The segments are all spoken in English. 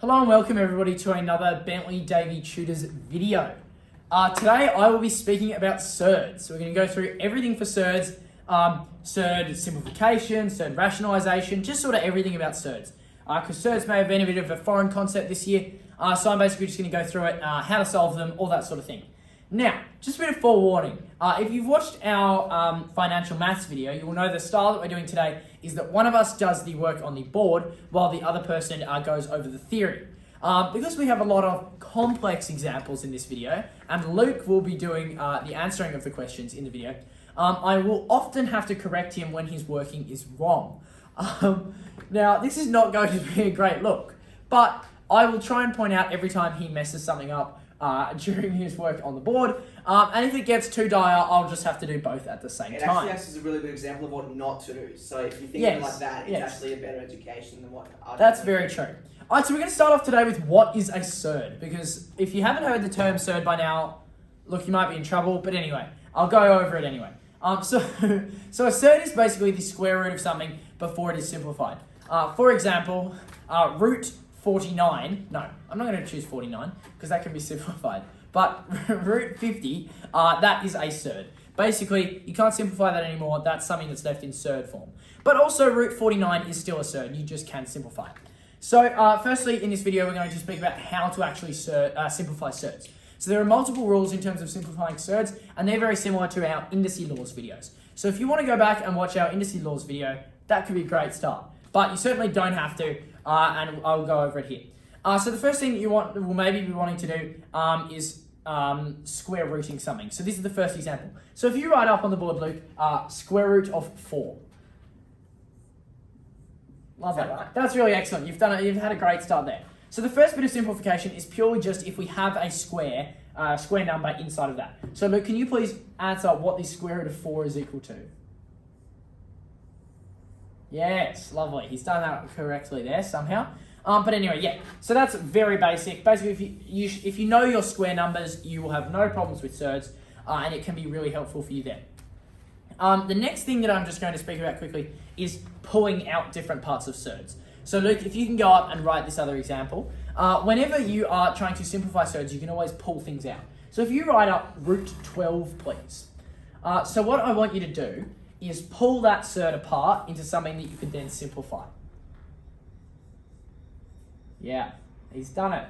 Hello and welcome everybody to another Bentley Davey Tutors video. Today I will be speaking about Surds. So we're going to go through everything for Surds, Surd simplification, Surd rationalization, just sort of everything about Surds. Because Surds may have been a bit of a foreign concept this year, so I'm basically just going to go through it, how to solve them, all that sort of thing. Now, just a bit of forewarning. If you've watched our financial maths video, you will know the style that we're doing today is that one of us does the work on the board while the other person goes over the theory. Because we have a lot of complex examples in this video, and Luke will be doing the answering of the questions in the video, I will often have to correct him when his working is wrong. Now, this is not going to be a great look, but I will try and point out every time he messes something up during his work on the board, and if it gets too dire, I'll just have to do both at the same time. It actually acts as a really good example of what not to do. So if you think of it like that, it's actually a better education than what others. That's very true. Alright, so we're going to start off today with what is a surd, because if you haven't heard the term surd by now, look, you might be in trouble, but anyway, I'll go over it anyway. So a surd is basically the square root of something before it is simplified. For example, root 49, no, I'm not going to choose 49 because that can be simplified, but root 50, that is a surd. Basically, you can't simplify that anymore, that's something that's left in surd form. But also root 49 is still a surd, you just can simplify it. So firstly, in this video, we're going to speak about how to actually simplify surds. So there are multiple rules in terms of simplifying surds, and they're very similar to our indice laws videos. So if you want to go back and watch our indice laws video, that could be a great start. But you certainly don't have to, and I'll go over it here. So the first thing that you will maybe be wanting to do is square rooting something. So this is the first example. So if you write up on the board, Luke, square root of 4. Love that. That's really excellent. You've done it. You've had a great start there. So the first bit of simplification is purely just if we have a square number inside of that. So Luke, can you please answer what the square root of 4 is equal to? Yes, lovely. He's done that correctly there somehow. But anyway, yeah. So that's very basic. Basically, if you know your square numbers, you will have no problems with surds, and it can be really helpful for you there. The next thing that I'm just going to speak about quickly is pulling out different parts of surds. So Luke, if you can go up and write this other example, whenever you are trying to simplify surds, you can always pull things out. So if you write up root 12, please. So what I want you to do is pull that surd apart into something that you could then simplify. Yeah, he's done it.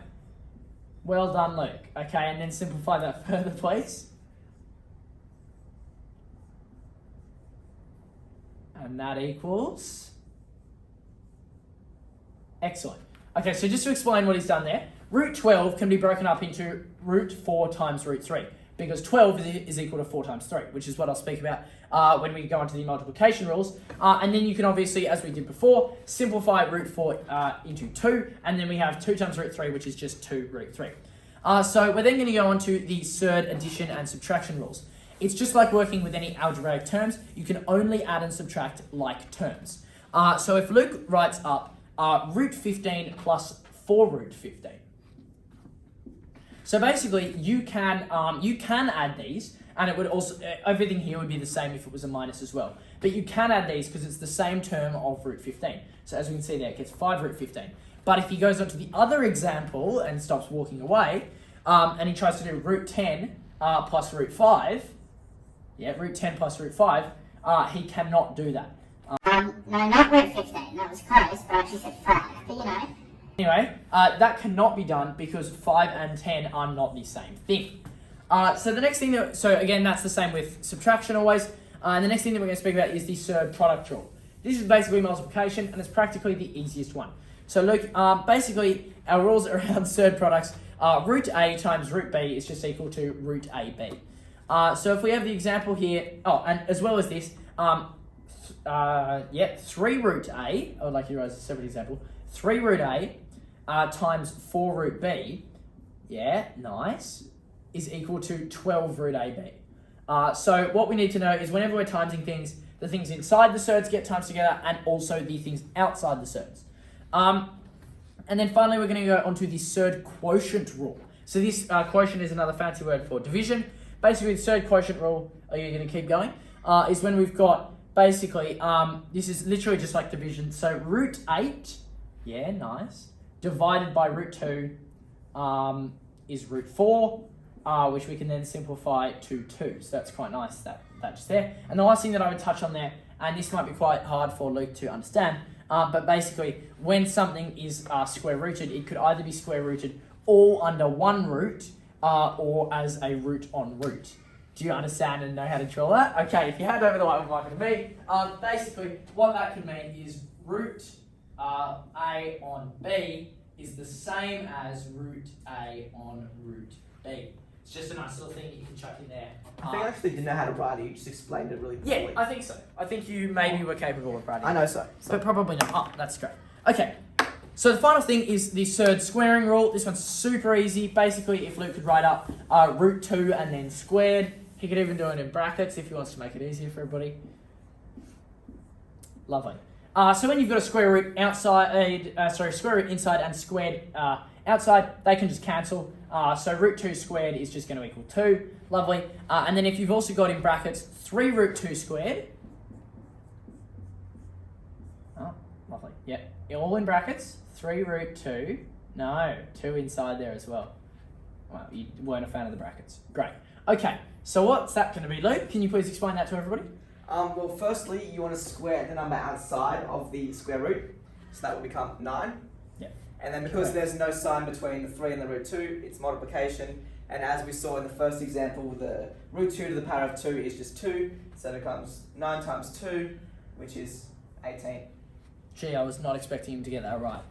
Well done, Luke. Okay, and then simplify that further, please. And that equals... Excellent. Okay, so just to explain what he's done there, root 12 can be broken up into root 4 times root 3, because 12 is equal to 4 times 3, which is what I'll speak about when we go into the multiplication rules. And then you can obviously, as we did before, simplify root 4 into 2, and then we have 2 times root 3, which is just 2 root 3. So we're then going to go on to the surd addition and subtraction rules. It's just like working with any algebraic terms. You can only add and subtract like terms. So if Luke writes up root 15 plus 4 root 15. So basically, you can add these, and it would also, everything here would be the same if it was a minus as well. But you can add these because it's the same term of root 15. So as we can see there, it gets 5 root 15. But if he goes on to the other example and stops walking away, and he tries to do root 10 plus root 5, root 10 plus root 5, he cannot do that. No, not root 15. That was close, but I actually said 5. But you know. Anyway, that cannot be done because 5 and 10 are not the same thing. So the next thing so again, that's the same with subtraction always. And the next thing that we're going to speak about is the surd product rule. This is basically multiplication, and it's practically the easiest one. So look, basically our rules around surd products are root A times root B is just equal to root AB. So if we have the example here, and as well as this, 3 root A, I would like you to write as a separate example, 3 root A times 4 root B, nice, is equal to 12 root AB. So what we need to know is whenever we're timesing things, the things inside the surds get times together and also the things outside the surds. And then finally, we're going to go on to the surd quotient rule. So this quotient is another fancy word for division. Basically, the surd quotient rule, are you going to keep going? Is when we've got basically, this is literally just like division. So root 8, nice, divided by root 2 is root 4, which we can then simplify to 2. So that's quite nice, that just there. And the last thing that I would touch on there, and this might be quite hard for Luke to understand, but basically when something is square rooted, it could either be square rooted all under one root or as a root on root. Do you understand and know how to draw that? Okay, if you hand over the whiteboard marker to me, basically what that could mean is root A on B is the same as root A on root B. It's just a nice little thing you can chuck in there. I think I actually didn't know how to write it, you just explained it really poorly. Yeah, I think so. I think you maybe were capable of writing it. I know so. But probably not. Oh, that's great. Okay, so the final thing is the Surds squaring rule. This one's super easy. Basically, if Luke could write up root 2 and then squared, he could even do it in brackets if he wants to make it easier for everybody. Lovely. So when you've got a square root outside, square root inside and squared outside, they can just cancel. So root 2 squared is just going to equal 2. Lovely. And then if you've also got in brackets 3 root 2 squared. Oh, lovely. Yep. All in brackets. 3 root 2. No, 2 inside there as well. Well, you weren't a fan of the brackets. Great. Okay. So what's that going to be, Luke? Can you please explain that to everybody? Well, firstly, you want to square the number outside of the square root. So that will become 9. Yeah. And then because there's no sign between the 3 and the root 2, it's multiplication. And as we saw in the first example, the root 2 to the power of 2 is just 2. So it becomes 9 times 2, which is 18. Gee, I was not expecting him to get that right.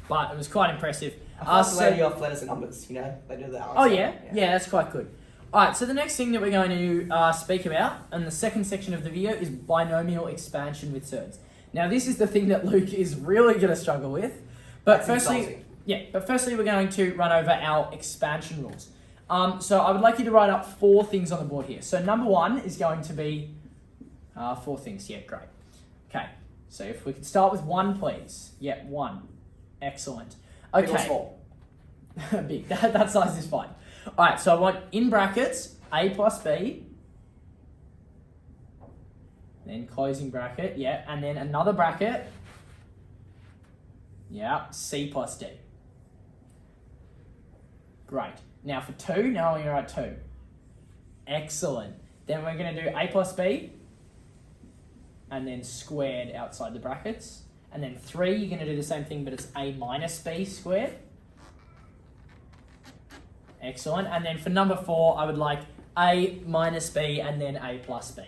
But it was quite impressive. I passed the lady off letters and numbers, you know? They do that. Oh, yeah? Yeah, that's quite good. Alright, so the next thing that we're going to speak about, and the second section of the video, is binomial expansion with Surds. Now, this is the thing that Luke is really going to struggle with. But firstly, we're going to run over our expansion rules. So I would like you to write up 4 things on the board here. So number 1 is going to be 4 things. Yeah, great. Okay, so if we could start with 1, please. Yeah, 1. Excellent. Okay. Big or small? Big. That size is fine. Alright, so I want in brackets A plus B, then closing bracket, yeah, and then another bracket, yeah, C plus D. Great. Now for 2, now I'm going to write 2. Excellent. Then we're going to do A plus B, and then squared outside the brackets. And then 3, you're going to do the same thing, but it's A minus B squared. Excellent. And then for number 4, I would like A minus B and then A plus B.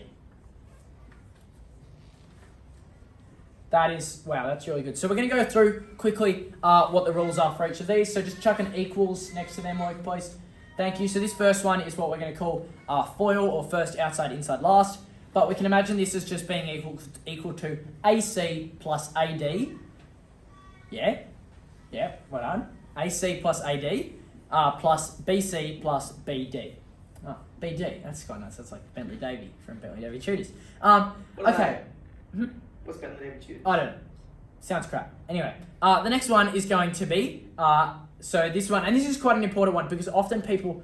That is, wow, that's really good. So we're going to go through quickly what the rules are for each of these. So just chuck an equals next to them, Luke, please. Thank you. So this first one is what we're going to call FOIL, or first, outside, inside, last. But we can imagine this as just being equal to AC plus AD. Yeah, well done. AC plus AD. Plus BC plus BD. Oh, BD, that's quite nice. That's like Bentley Davey from Bentley Davey Tutors. Okay. What's Bentley Davey Tutors? I don't know. Sounds crap. Anyway, the next one is going to be, so this one, and this is quite an important one because often people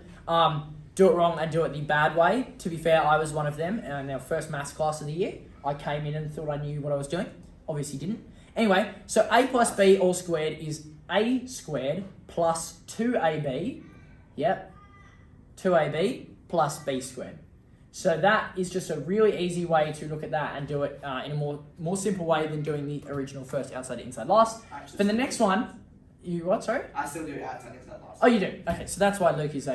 do it wrong and do it the bad way. To be fair, I was one of them in our first maths class of the year. I came in and thought I knew what I was doing. Obviously didn't. Anyway, so A plus B all squared is A squared plus 2AB, yep, 2AB plus B squared. So that is just a really easy way to look at that and do it in a more simple way than doing the original first, outside, inside, last. For the next one, you what, sorry? I still do outside, inside, last. Oh, you do? Okay, so that's why Luke is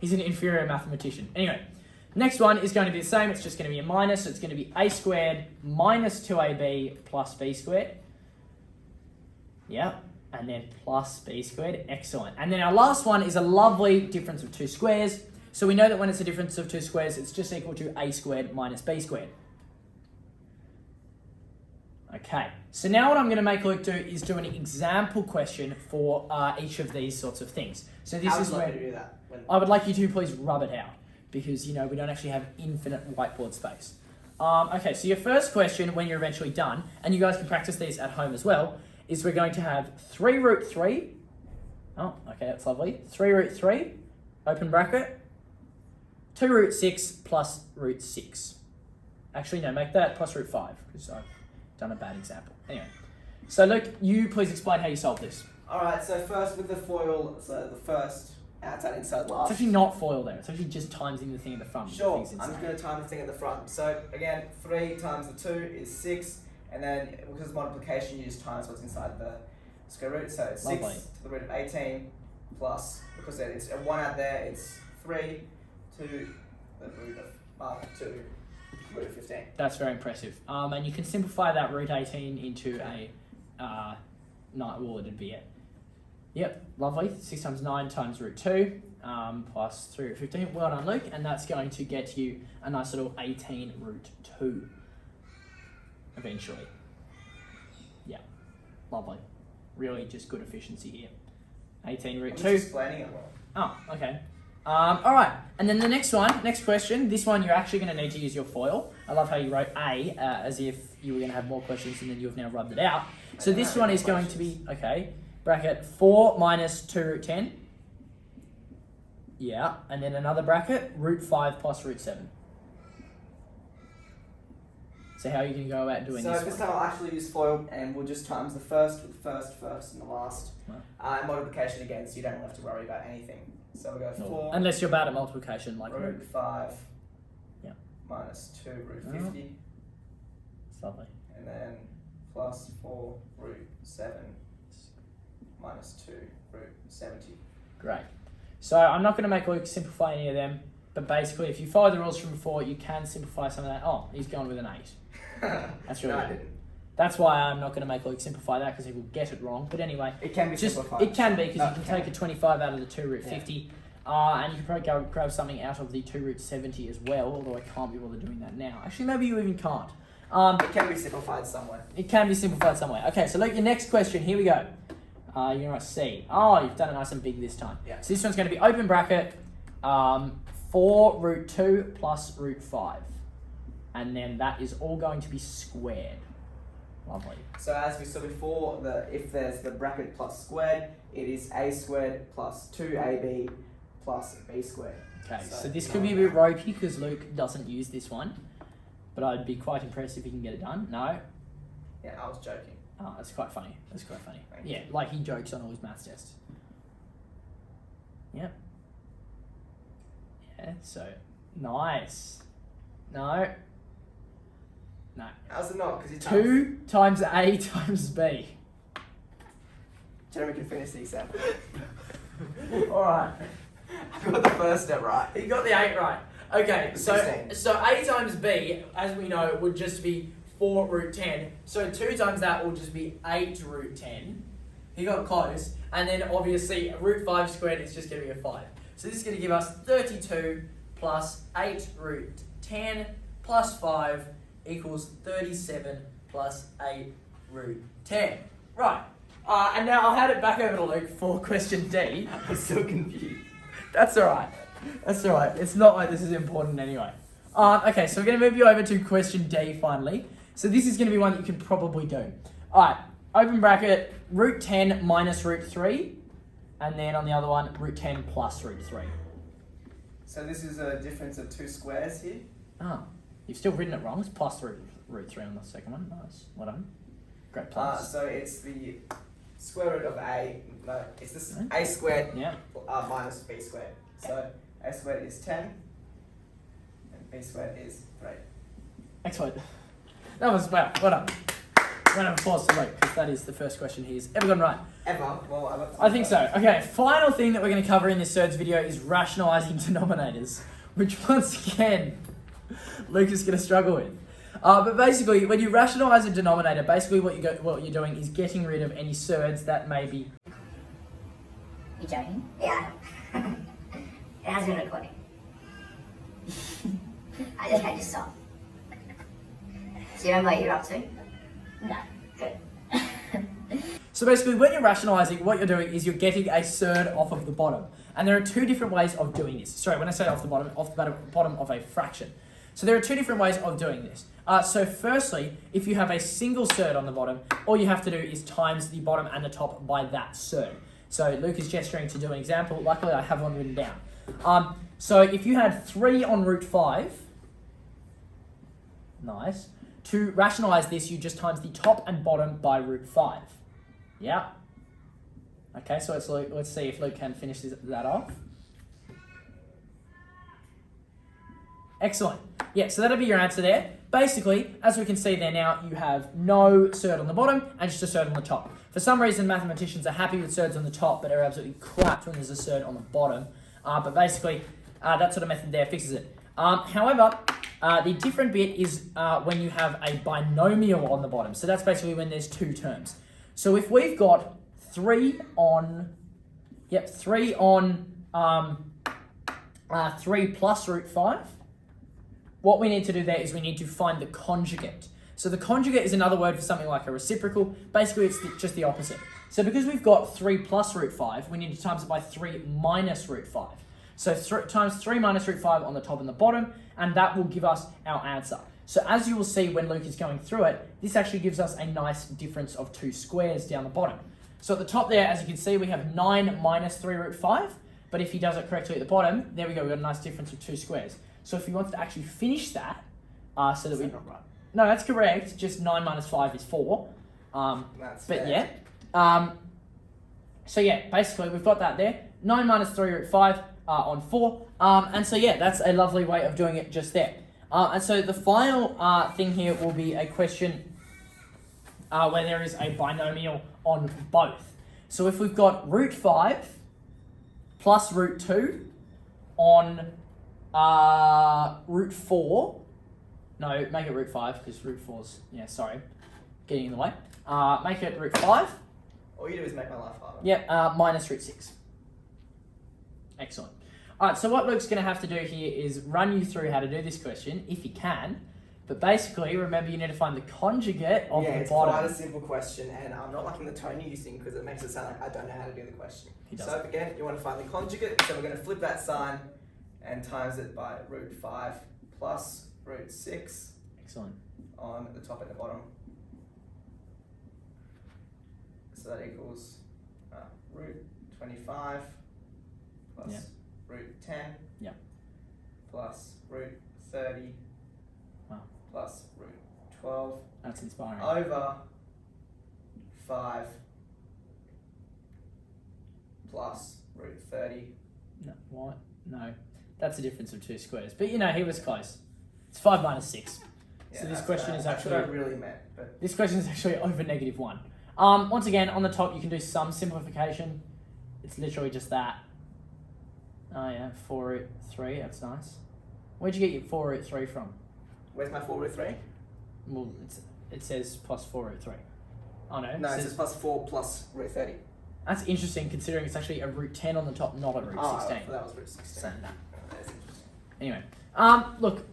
he's an inferior mathematician. Anyway, next one is going to be the same. It's just going to be a minus. So it's going to be A squared minus 2AB plus B squared. Yep. And then plus B squared. Excellent. And then our last one is a lovely difference of 2 squares. So we know that when it's a difference of 2 squares, it's just equal to A squared minus B squared. Okay. So now what I'm going to make Luke do is do an example question for each of these sorts of things. So this is where to do that? I would like you to please rub it out because, you know, we don't actually have infinite whiteboard space. Okay, so your first question when you're eventually done, and you guys can practice these at home as well, is we're going to have 3 root 3. Oh, okay, that's lovely. 3 root 3, open bracket. 2 root 6 plus root 6. Actually, no, make that plus root 5, because I've done a bad example. Anyway, So Luke, you please explain how you solve this. Alright, so first with the FOIL, so the first outside, inside, It's last. actually not FOIL there. It's actually just timesing the thing at the front. Sure, The thing's I'm inside. going to time the thing at the front. So again, 3 times the 2 is 6, and then because it's multiplication, you just times what's inside the square root. So it's 6 Lovely. to the root of 18 plus, because it's a 1 out there, it's 3 to the root of 2 root of 15. That's very impressive. And you can simplify that root 18 into a, well, it'd be it. Yep, lovely. 6 times 9 times root 2 plus 3 root 15. Well done, Luke. And that's going to get you a nice little 18 root 2 eventually. Yeah, lovely. Really just good efficiency here. 18 root I'm 2. just explaining it well. Oh, okay. All right, and then the next question. This one you're actually going to need to use your FOIL. I love how you wrote A as if you were going to have more questions and then you've now rubbed it out. So this one is going to be, okay, bracket 4 minus 2 root 10. Yeah, and then another bracket, root 5 plus root 7. So how are you going to go about doing So this this one? time I'll actually use FOIL, and we'll just times the first with the first and the last. Right. And multiplication again, so you don't have to worry about anything. So we'll go 4 Unless you're bad at multiplication, like root 5 Yeah. minus 2 root Oh. 50, It's lovely. and then plus 4 root 7 minus 2 root 70. Great. So I'm not going to make Luke simplify any of them, but basically if you follow the rules from before, you can simplify some of that. Oh, he's going with an 8. That's really No, I good. didn't. That's why I'm not going to make Luke simplify that, because he will get it wrong. But anyway, It can be just simplified. it can be, because you can Okay. take a 25 out of the 2 root Yeah. 50, and you can probably go grab something out of the 2 root 70 as well, although I can't be bothered doing that now. Actually, maybe you even can't. It can be simplified somewhere. It can be simplified somewhere. Okay, so Luke, your next question, here we go. You're going to write C. Oh, you've done it nice and big this time. Yeah. So this one's going to be open bracket, 4 root 2 plus root 5. And then that is all going to be squared. Lovely. So as we saw before, if there's the bracket plus squared, it is a squared plus 2ab plus b squared. Okay, So so this could be a bit ropey because Luke doesn't use this one. But I'd be quite impressed if he can get it done. No? Yeah, I was joking. Oh, that's quite funny. That's quite funny. Thank Yeah, like he jokes on all his maths tests. Yep. Yeah, so nice. No. No. How's it not? Because you 2 times A times B. Jeremy can finish the example. Alright. I got the first step right. He got the 8 right. Okay, so 16. A times B, as we know, would just be 4 root 10. So 2 times that will just be 8 root 10. He got close. And then obviously root 5 squared is just going to be a 5. So this is going to give us 32 plus 8 root 10 plus 5 equals 37 plus 8 root 10. Right. And now I'll hand it back over to Luke for question D. I'm so confused. That's alright. That's alright. It's not like this is important anyway. Okay, so we're going to move you over to question D finally. So this is going to be one that you can probably do. Alright, open bracket, root 10 minus root 3. And then on the other one, root 10 plus root 3. So this is a difference of 2 squares here. Oh, you've still written it wrong. It's plus root 3 on the second one. Nice. Well done. Great plus. So it's the square root of a, no, it's this Hmm? a squared Yeah. minus b squared. So a squared is 10 and b squared is 3. Excellent. That was, well done. Round of applause to Luke, because that is the first question he's ever gotten right. Ever? Well, I think so. Okay, final thing that we're going to cover in this Surds video is rationalising denominators, which once again, Luke is going to struggle with. But basically, when you rationalise a denominator, basically what you're doing is getting rid of any surds that may be... You joking? Yeah. It has been recording. I just had to stop. Do you remember what you're up to? No. Good. So basically, when you're rationalising, what you're doing is you're getting a surd off of the bottom. And there are 2 different ways of doing this. Sorry, when I say off the bottom of a fraction. So there are 2 different ways of doing this. So firstly, if you have a single surd on the bottom, all you have to do is times the bottom and the top by that surd. So Luke is gesturing to do an example. Luckily, I have one written down. So if you had 3 on root 5, nice. to rationalize this, you just times the top and bottom by root 5. Yeah. Okay, so let's see if Luke can finish that off. Excellent. Yeah, so that'll be your answer there. Basically, as we can see there now, you have no surd on the bottom and just a surd on the top. For some reason, mathematicians are happy with surds on the top, but are absolutely crap when there's a surd on the bottom. But basically, that sort of method there fixes it. However, the different bit is when you have a binomial on the bottom. So that's basically when there's two terms. So if we've got 3 on 3 plus root 5, what we need to do there is we need to find the conjugate. So the conjugate is another word for something like a reciprocal. Basically, it's just the opposite. So because we've got 3 plus root 5, we need to times it by 3 minus root 5. So times 3 minus root 5 on the top and the bottom, and that will give us our answer. So as you will see when Luke is going through it, this actually gives us a nice difference of 2 squares down the bottom. So at the top there, as you can see, we have 9 minus 3 root 5, but if he does it correctly at the bottom, there we go, we've got a nice difference of 2 squares. So if we wanted to actually finish that, so that we... Not right. No, that's correct, just 9 minus 5 is 4. That's But fair. yeah. So yeah, basically we've got that there. 9 minus 3 root 5 on 4. And so yeah, that's a lovely way of doing it just there. And so the final thing here will be a question where there is a binomial on both. So if we've got root 5 plus root 2 on root 4, no, make it root 5 because root 4's, yeah, sorry, getting in the way. Make it root 5. All you do is make my life harder. Yeah, minus root 6. Excellent. All right, so what Luke's going to have to do here is run you through how to do this question, if he can. But basically, remember you need to find the conjugate of the it's bottom. quite a simple question, and I'm not liking the tone you're using because it makes it sound like I don't know how to do the question. He does. So again, you want to find the conjugate, so we're going to flip that sign and times it by root 5 plus root 6 Excellent. on the top and the bottom. So that equals root 25 plus root 10 plus root 30 plus root 12 That's inspiring. over 5 plus root 30. No, what? No. That's a difference of 2 squares. But you know, he was close. It's 5 minus 6. Yeah, So this that's question is that's actually... what I really meant. But This question is actually over -1. Once again, on the top, you can do some simplification. It's literally just that. Oh yeah, 4 root 3, that's nice. Where'd you get your 4 root 3 from? where's my 4 root 3? Well, it says plus 4 root 3. Oh no, No, it says plus 4 plus root 30. That's interesting considering it's actually a root 10 on the top, not a root 16. I thought that was root 16. So, no. That's interesting. Anyway, look,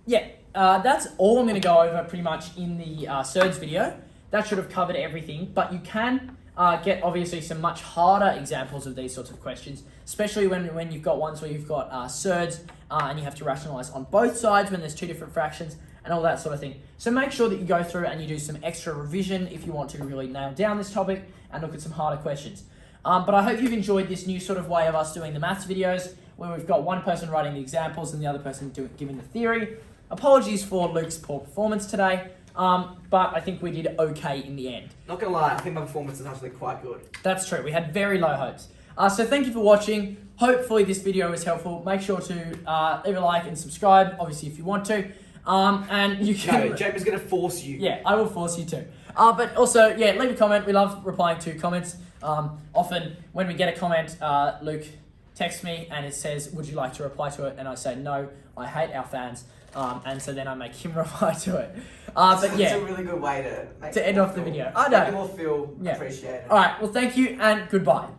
yeah, that's all I'm going to go over pretty much in the Surds video. That should have covered everything, but you can get obviously some much harder examples of these sorts of questions, especially when you've got ones where you've got surds and you have to rationalize on both sides when there's 2 different fractions and all that sort of thing. So make sure that you go through and you do some extra revision if you want to really nail down this topic and look at some harder questions. But I hope you've enjoyed this new sort of way of us doing the maths videos where we've got one person writing the examples and the other person giving the theory. Apologies for Luke's poor performance today. But I think we did okay in the end. Not gonna lie, I think my performance is actually quite good. That's true. We had very low hopes. So thank you for watching. Hopefully this video was helpful. Make sure to leave a like and subscribe, obviously, if you want to. And you can... No, Jamie's gonna force you. Yeah, I will force you to. But also, yeah, leave a comment. We love replying to comments. Often when we get a comment, Luke texts me and it says, would you like to reply to it? And I say, no, I hate our fans. And so then I make him reply to it. But yeah. It's a really good way to end off the video. I know. Make them all feel appreciated. Alright, well thank you and goodbye.